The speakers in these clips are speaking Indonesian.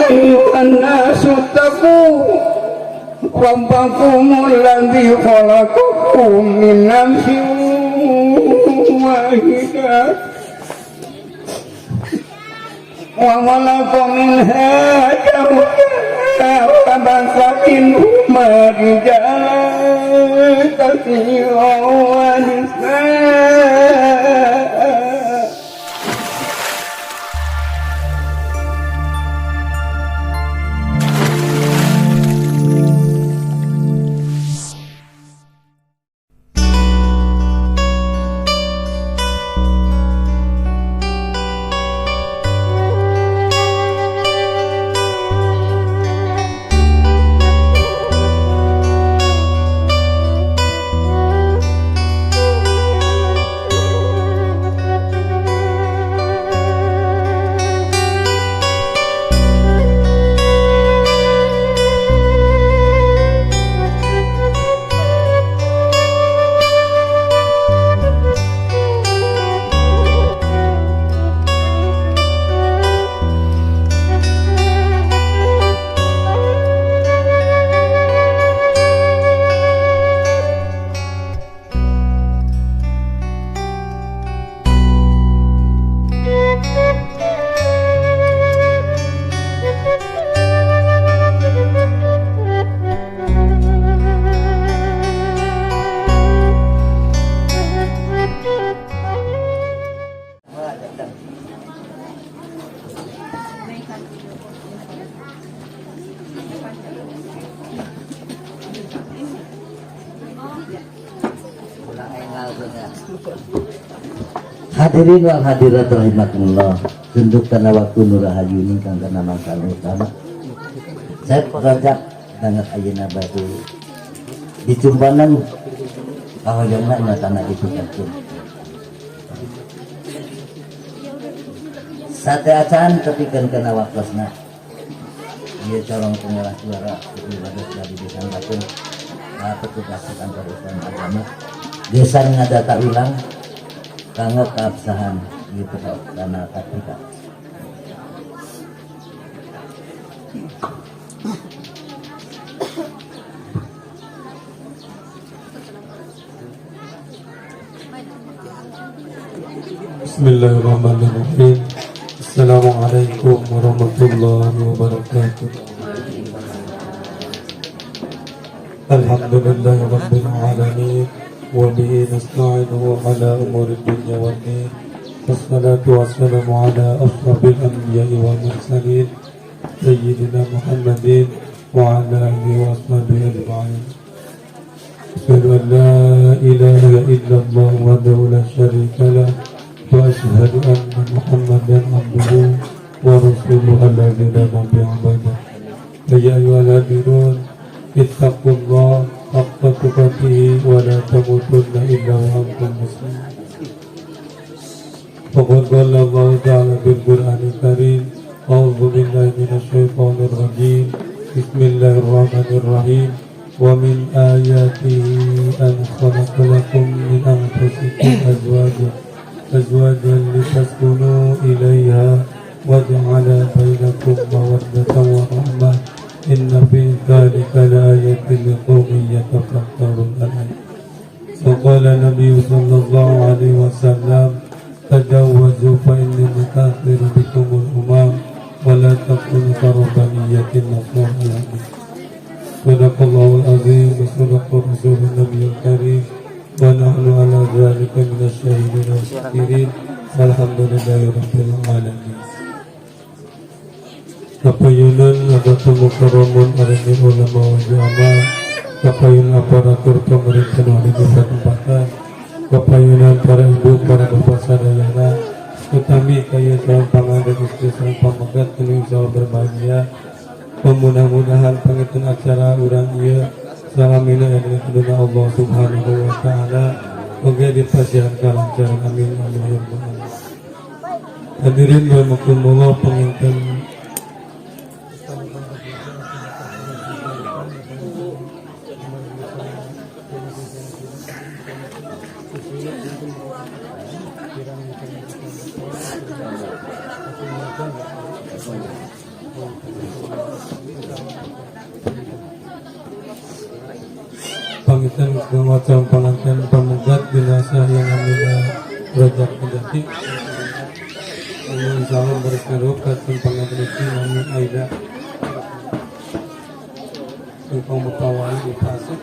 ayyuhan nasu taqu rabbakumul ladzi khalaqakum min nafsin wahidah wa khalaqa minha zawjaha wa basa minhuma rijalan katsiran wa nisaa. Hadirin wal hadirat rahimakumullah, tunduk karena waktu Nur Rahayu ini kang kana mangsa utama. Saya rajak dangat ayeuna batu dicumbanan kahoyongna nyatana itu katul. Sate acan kepikeun kana waktosna. Ieu corong pengolah suara ibadah dari disangkakeun petugas kantor urusan agama. Desa ngadata ulang kanggo keabsahan gitu karena taktika. Bismillahirrahmanirrahim. Assalamualaikum warahmatullahi wabarakatuh. Alhamdulillahi rabbil alamin. وبه نستعينه على أمور الدنيا والدين والصلاة والسلام على أشرف الأنبياء والمرسلين سيدنا محمد وعلى آله وأصحابه أجمعين. أشهد أن لا إله إلا الله وحده لا شريك له وأشهد أن محمدا عبده ورسوله الذي لا نبي بعده. يا أيها الذين اتقوا الله حق تقاته ولا تموتن إلا وأنتم مسلمون. فقد قال الله تعالى في القرآن الكريم: أعوذ بالله من الشيطان الرجيم. بسم الله الرحمن الرحيم. ومن آياته أن خلق لكم من أنفسكم أزواجا لتسكنوا إليها وجعل بينكم مودة ورحمة إن في ذلك لآية لقوم يتفكرون. وقال النبي صلى الله عليه وسلم: تجاوزوا فإني مكاثر بكم الأمم ولا تكونوا كربانية النصارى. صدق الله العظيم وصدق رسول النبي الكريم ونحن على ذلك من الشاهدين والشاكرين والحمد لله رب العالمين. Kapayunan Nadatul Mukarramun Arani Ulama wa Jamaah, kapayunan aparatur pemerintah wali desa tempatan, kapayunan para ibu, para bapak sadayana, utami kaya salam pangan dan istri salam pamagat penuh salam berbahagia. Mudah-mudahan pangitun acara urang ieu salamina yang keduna Allah Subhanahu wa taala oge dipasihan kalancaran amin amin ya rabbal alamin. Hadirin rahimakumullah, penginten Selamat calon pengantin pemegat jenazah yang ambil rojak menjadi. Amin salam berikan roh calon pengantin itu namun Aida. Engkau berkawal di pasuk.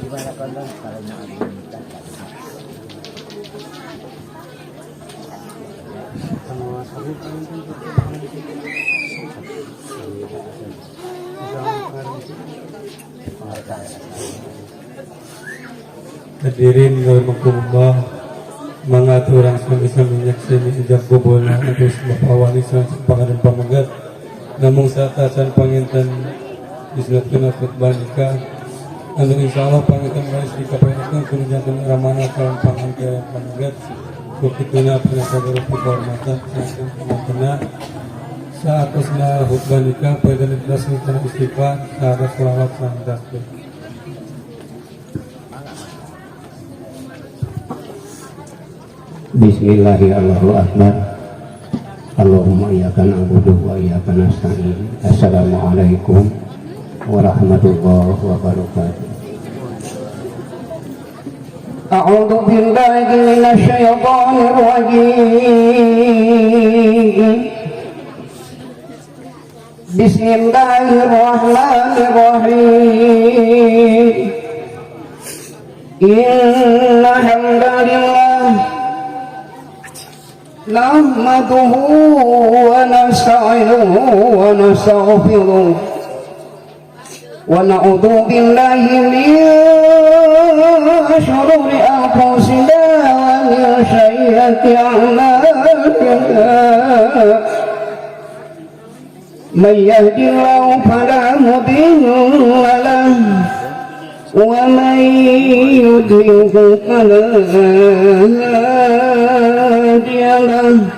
Gimana kondom kalau mau minta? Hadirin warahmatullah mengatur orang bisa menyaksikan ijab kubulna atau bapak wali dan pemegat namun saat asan panginten disebutkan khutbah nikah anu insyaallah panginten baris dikapayakan kunjungan ramana calon pangantin pemegat kukituna penasa berupi kehormatan saking penantena saat asna khutbah nikah pada ikhlas dan istighfar sahadat selawat sangat. Bismillahirrahmanirrahim. Allahumma iyyaka na'budu wa iyyaka nasta'in. Assalamualaikum warahmatullahi wabarakatuh. A'udzu billahi minasyaitonir rajim. Bismillahirrahmanirrahim. Inna hamdalillah nahmaduhu wa nasta'inuhu wa nastaghfiruh wa na'udzu billahi min shururi anfusina wa min sayyiati a'malina may yahdihillahu fala mudilla lahu wa may yudlil fala hadiya lahu.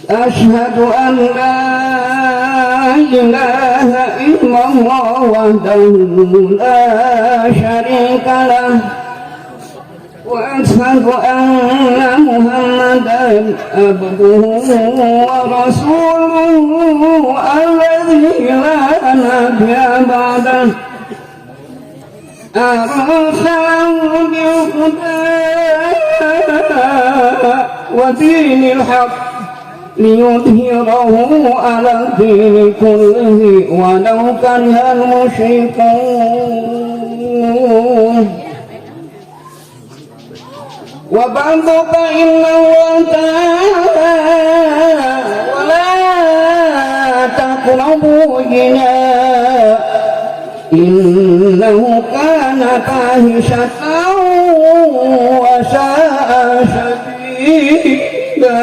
Asyhadu an la ilaha illallah wahdahu la syarika lahu wa asyhadu anna Muhammadan abduhu wa rasuluhu alladzi la nabiyya ba'dahu arsalahu bil huda wa dinil haqq liyudhhirahu ala dini kullihi walau karihal musyrikun. Wa ba'du fa inna Allah ta'ala wa la taqrabu zina innahu kana fahishatan wa sa'a sabila.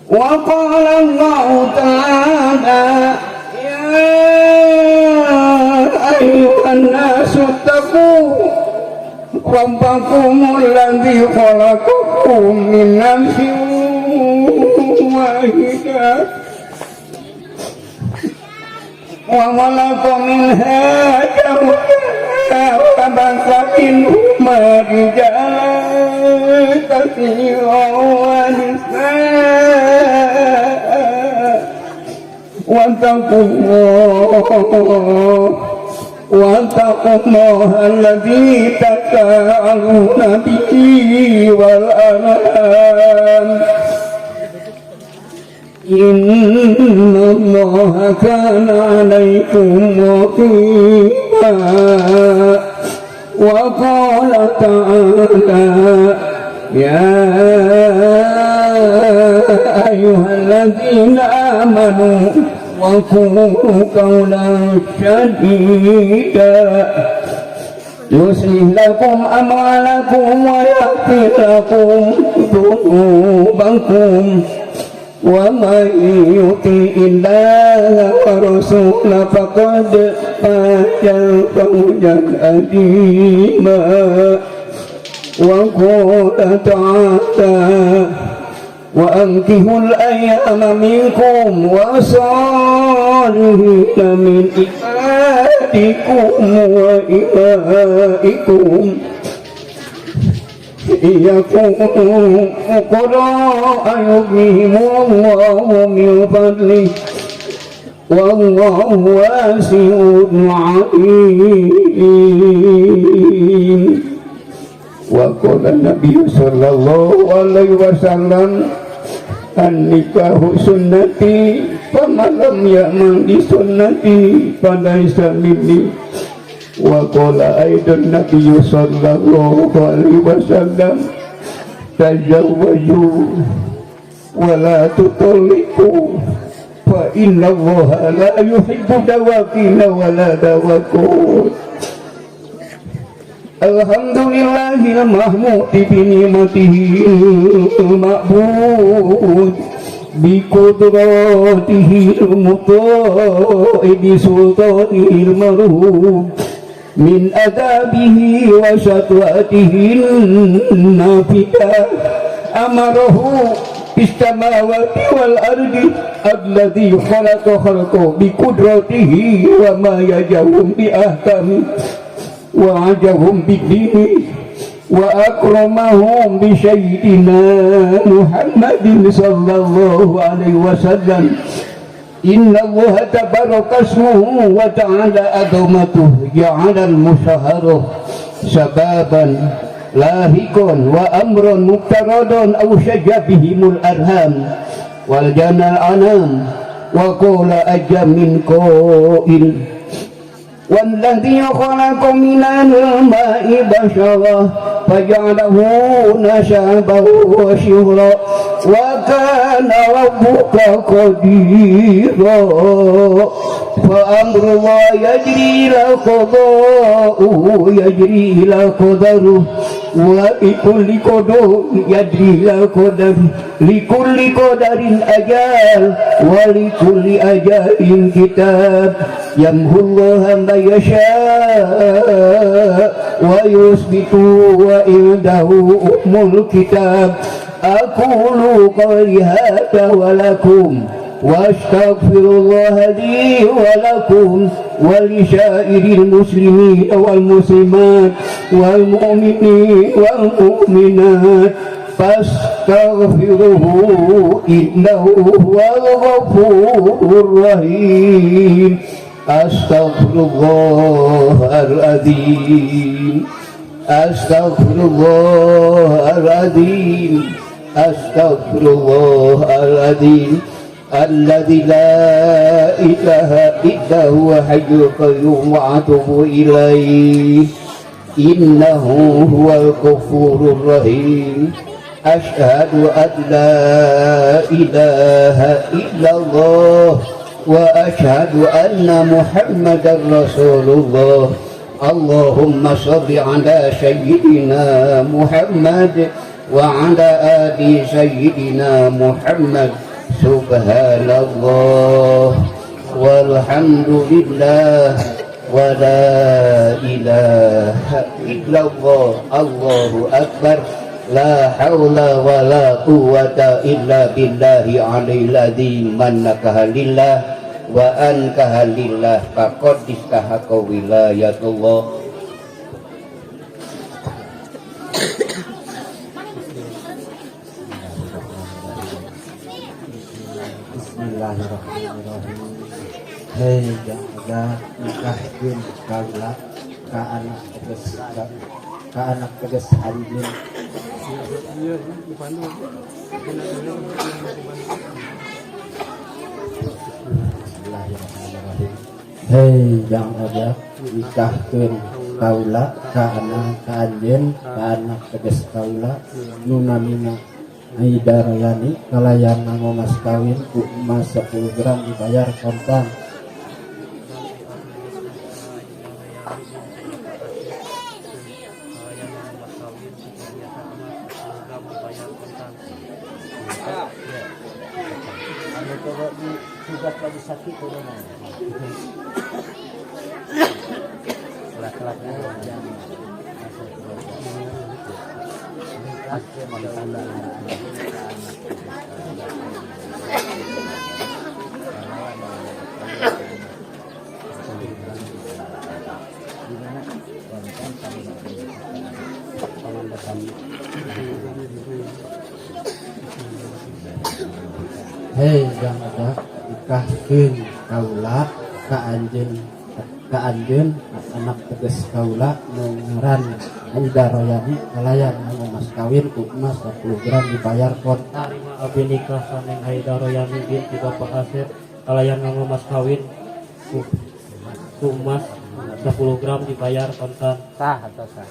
Wa qala Allah ta'ala ya ayyuhan nasu taqu rabbakumul ladzi khalaqakum min nafsin wahidah wa khalaqa minha zawjaha wa basa minhuma rijalan katsiran wa nisaa واتقوا الله الذي تساءلون به والأرحام إن الله كان عليكم رقيبا وقال تعالى يا أيها الذين آمنوا وقولوا قولا سديدا يصلح لكم أعمالكم ويغفر لكم ذنوبكم ومن يطع الله ورسوله فقد فاز فوزا عظيما وقال تعالى وأنكحوا الأيام منكم والصالحين من عبادكم وإمائكم إن يكونوا فقراء يغنيهم الله من فضله والله واسع عليم. وقال النبي صلى الله عليه وسلم an-nikahu sunnati faman lam ya'mal bi sunnati falaysa minni. Wa qala aidan nabiyyu sallallahu alaihi wasallam tazawwaju wa la tutalliqu fa inna allaha la yuhibbu dawaqina wa la dawaqun. Alhamdulillahil mahmudi bi ni'matihi ma'bud bi qudratihi al-muta'i bi sultanihi al-marhum min adabihi wa syatwatihi an-nafiyah amarahu bis-samawati wal ardi alladhi khalaqa khalqa bi qudratihi wa ma yajahum bi ahkami wa ajahum bid-dini wa akramahum bi sayyidina Muhammadin sallallahu alaihi wasallam. Inna Allah tabaraka ismuhu wa ta'ala azamatuhu ja'ala al-musyaharah sababan lahikun wa amrun muqtaradun aw shajabihimul arham wal janal anam wa qala ajamin qail والذي خلق من الماء بشرا فجعله نسبا وشهرا وكان ربك قديرا فأمر الله يجري إلى قضاؤه يجري إلى قدره ولكل قدر يجري إلى قدر لكل قدر أجال ولكل أجال كتاب يمحو الله ما يشاء ويثبت وعنده أم الكتاب. أقول قولي هذا ولكم واستغفر الله لي ولكم ولسائر المسلمين والمسلمات والمؤمنين والمؤمنات فاستغفروه إنه هو الغفور الرحيم. أستغفر الله العظيم أستغفر الله العظيم أستغفر الله العظيم الذي لا إله إلا هو حي القيوم وأتوب إليه إنه هو الغفور الرحيم. أشهد أن لا إله إلا الله وأشهد أن محمدا رسول الله. اللهم صل على سيدنا محمد وعلى آل سيدنا محمد. سبحان الله والحمد لله ولا إله إلا الله. الله أكبر. لا حول ولا قوة إلا بالله علي الذي منكها لله وأنكها لله فقد استحق ولاية الله. Bismillahirrahmanirrahim. Hei jaga nikahkeun kaula ka anak teges anjeun. Bismillahirrahmanirrahim. Hei jaga nikahkeun kaula ka anjeun ka anak teges kaula nu namina Aida Royani kalayan nganggo mas kawin ku emas 10 gram dibayar kontan. Hei jaga nikahkeun kaula ka anjeun anak teges kaula nu ngaran Aida Royani kalayan nganggo mas kawin ku emas 10 gram dibayar kontan. Terima abdi nikah saneng Aida Royani binti Bapak Asep kalayan nganggo mas kawin ku emas 10 gram dibayar kontan. Sah atau sah?